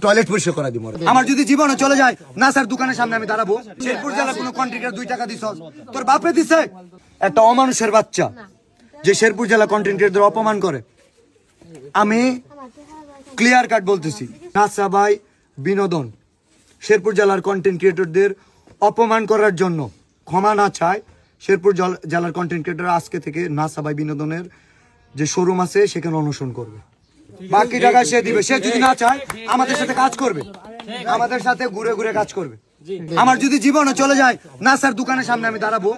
toilet পরিষ্কার করা দিব আমার যদি জীবনে চলে যায় না স্যার দোকানের সামনে আমি দাঁড়াবো শেরপুর জেলার কোনো কন্ট্রাক্টর 2 টাকা দিছ তোর বাপে দিছে একটা অমানুষের বাচ্চা যে শেরপুর জেলা কন্ট্রাক্টরদের অপমান করে আমি ক্লিয়ার কাট বলতেছি নাসা ভাই বিনোদন শেরপুর জেলার কন্টেন্ট ক্রিয়েটরদের অপমান করার জন্য ক্ষমা না চায় শেরপুর জেলার কন্টেন্ট ক্রিয়েটর আজকে থেকে নাসা ভাই বিনোদনের যে শোরুম আছে সেখানে অনুসরণ করবে বাকি টাকা সে দিবে সে যদি না চায় আমাদের সাথে কাজ করবে আমাদের সাথে ঘুরে ঘুরে কাজ করবে আমার যদি জীবনে চলে যায় না স্যার দোকানের সামনে আমি দাঁড়াবো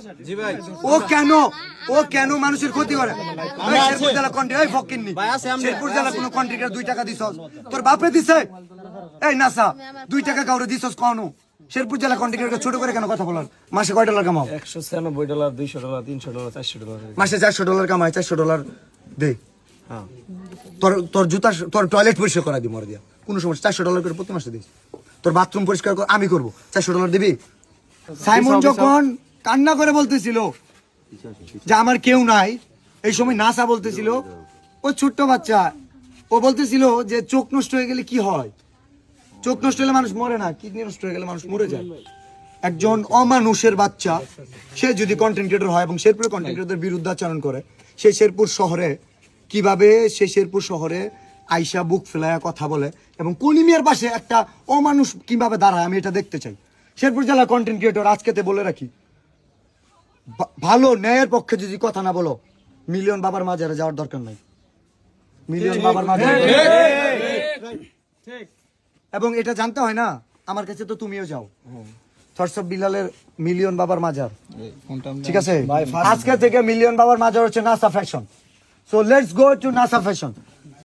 ও কেন মানুষের ক্ষতি করে শেরপুর জেলা কন্ট্রাক্টর ফকিন্নি শেরপুর জেলা কোনো কন্ট্রাক্টর 2 টাকা দিছ তোর বাপে দিছে এই নাসা 2 টাকা কাউরে দিছস কোন শেরপুর জেলা কন্ট্রাক্টরকে ছোট করে কেন কথা বলার মাসে কয় ডলার কামাও $196 $200 $300 $400 মাসে $400 কামাই $400 দে তোর জুতা তোর টয়লেট পরিষ্কার করা দি মর দিয়া কোন সমস্যা $400 করে প্রতি মাসে দিস তোর বাথরুম পরিষ্কার আমি করব $400 দিবি সাইমন যখন কান্না করে বলতেছিল যে আমার কেউ নাই এই সময় নাসা বলতেছিল ও ছোট্ট বাচ্চা ও বলতেছিল যে চোখ নষ্ট হয়ে গেলে কি হয় চোখ নষ্ট হলে মানুষ মরে না কিডনি নষ্ট হয়ে গেলে মানুষ মরে যায় একজন অমানুষের বাচ্চা সে যদি কন্টেন্ট ক্রিয়েটর হয় এবং শেরপুরের কন্টেন্ট ক্রিয়েটরদের বিরুদ্ধাচরণ করে সে শেরপুর শহরে কিভাবে সে শেরপুর শহরে আইসা বুক ফেলায়া কথা বলে এবং কুলিমিয়ার পাশে একটা অমানুষ কিভাবে দাঁড়ায় আমি এটা দেখতে চাই শেরপুর জেলার কন্টেন্ট ক্রিয়েটর আজকেতে বলে রাখি ভালো ন্যায়ের পক্ষে যদি কথা না বলো মিলিয়ন বাবার মাজারে যাওয়ার দরকার নাই মিলিয়ন বাবার মাজারে এবং এটা জানতে হয় না আমার কাছে তো তুমিও যাও থটসব বিলালের মিলিয়ন বাবার মাজার ঠিক আছে আজকে থেকে মিলিয়ন বাবার মাজার হচ্ছে NASA fashion so let's go to NASA fashion